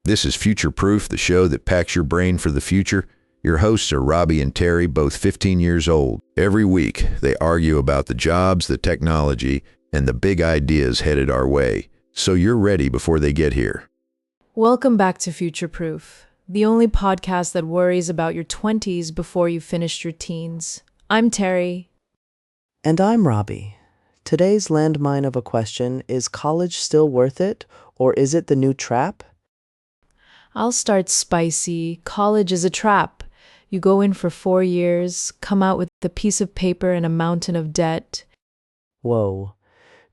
This is Future Proof, the show that packs your brain for the future. Your hosts are Robbie and Terry, both 15 years old. Every week, they argue about the jobs, the technology, and the big ideas headed our way. So you're ready before they get here. Welcome back to Future Proof, the only podcast that worries about your 20s before you've finished your teens. I'm Terry. And I'm Robbie. Today's landmine of a question is college still worth it, or is it the new trap? I'll start spicy. College is a trap. You go in for 4 years, come out with a piece of paper and a mountain of debt. Whoa.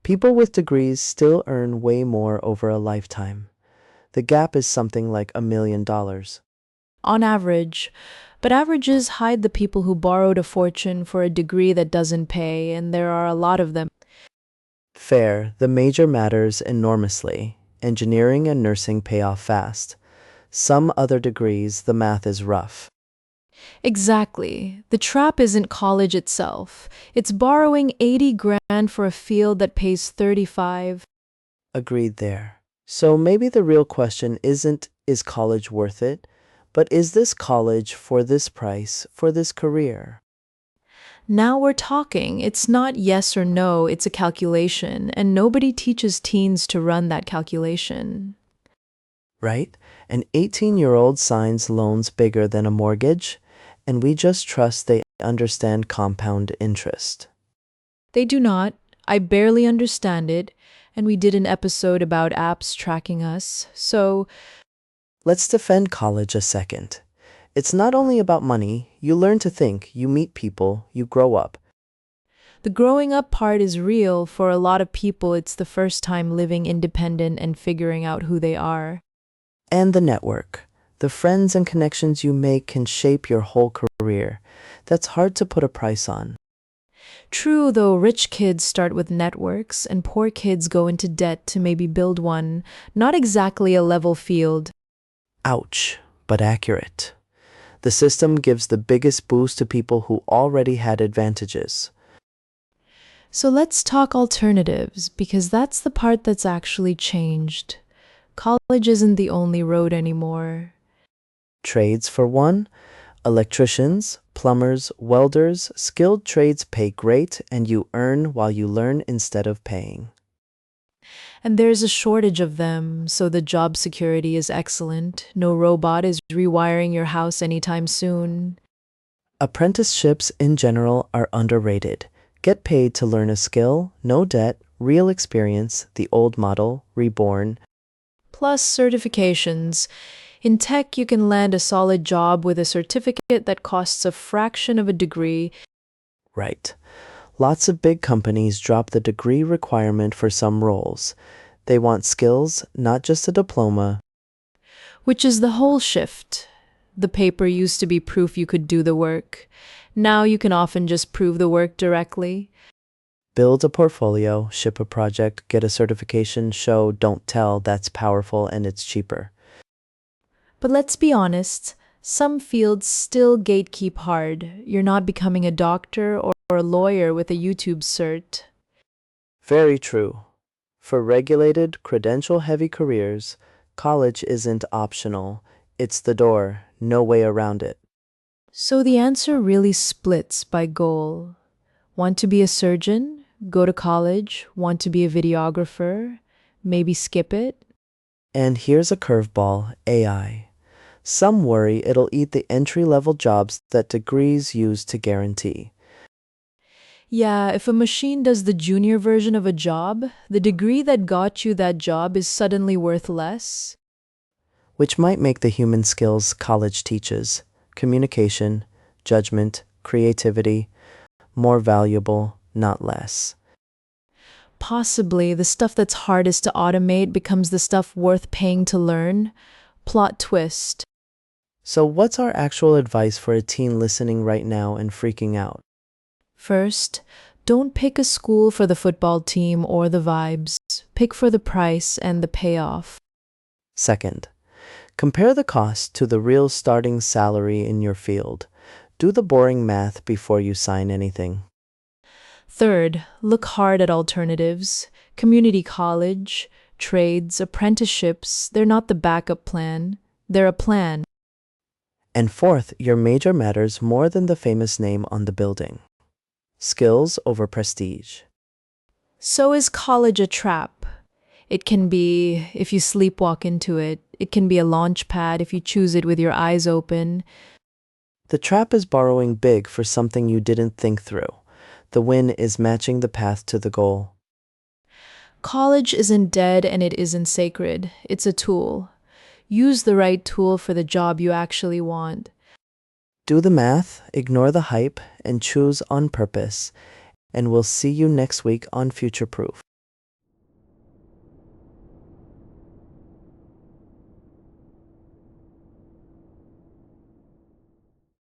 People with degrees still earn way more over a lifetime. The gap is something like $1 million. On average. But averages hide the people who borrowed a fortune for a degree that doesn't pay, and there are a lot of them. Fair, the major matters enormously. Engineering and nursing pay off fast. Some other degrees, the math is rough. Exactly. The trap isn't college itself. It's borrowing 80 grand for a field that pays 35. Agreed there. So maybe the real question isn't, is college worth it? But is this college for this price, for this career? Now we're talking. It's not yes or no, it's a calculation, and nobody teaches teens to run that calculation. Right? An 18-year-old signs loans bigger than a mortgage, and we just trust they understand compound interest. They do not. I barely understand it, and we did an episode about apps tracking us, so Let's defend college a second. It's not only about money. You learn to think, you meet people, you grow up. the growing up part is real. For a lot of people, it's the first time living independent and figuring out who they are. And the network. The friends and connections you make can shape your whole career. That's hard to put a price on. True, though, rich kids start with networks, and poor kids go into debt to maybe build one. Not exactly a level field. Ouch, but accurate. The system gives the biggest boost to people who already had advantages. So let's talk alternatives, because that's the part that's actually changed. College isn't the only road anymore. Trades for one, electricians, plumbers, welders, skilled trades pay great, and you earn while you learn instead of paying. And there's a shortage of them, so the job security is excellent. No robot is rewiring your house anytime soon. Apprenticeships in general are underrated. Get paid to learn a skill, no debt, real experience, the old model, reborn. Plus certifications. In tech, you can land a solid job with a certificate that costs a fraction of a degree. Right. Lots of big companies drop the degree requirement for some roles. They want skills, not just a diploma. Which is the whole shift. The paper used to be proof you could do the work. Now you can often just prove the work directly. Build a portfolio, ship a project, get a certification, show, don't tell. That's powerful and it's cheaper. But let's be honest, some fields still gatekeep hard. You're not becoming a doctor or a lawyer with a YouTube cert. Very true. For regulated, credential-heavy careers, college isn't optional. It's the door, no way around it. So the answer really splits by goal. Want to be a surgeon? Go to college. Want to be a videographer? Maybe skip it. And here's a curveball, AI. Some worry it'll eat the entry-level jobs that degrees use to guarantee. Yeah, if a machine does the junior version of a job, the degree that got you that job is suddenly worth less. Which might make the human skills college teaches, communication, judgment, creativity, more valuable, not less. Possibly the stuff that's hardest to automate becomes the stuff worth paying to learn. Plot twist. So what's our actual advice for a teen listening right now and freaking out? First, don't pick a school for the football team or the vibes. Pick for the price and the payoff. Second, compare the cost to the real starting salary in your field. Do the boring math before you sign anything. Third, look hard at alternatives. Community college, Trades, apprenticeships, they're not the backup plan. They're a plan. And fourth, your major matters more than the famous name on the building. Skills over prestige. So is college a trap? It can be if you sleepwalk into it. It can be a launch pad if you choose it with your eyes open. The trap is borrowing big for something you didn't think through. The win is matching the path to the goal. College isn't dead and it isn't sacred. It's a tool. Use the right tool for the job you actually want. Do the math, ignore the hype, and choose on purpose. And we'll see you next week on Future Proof.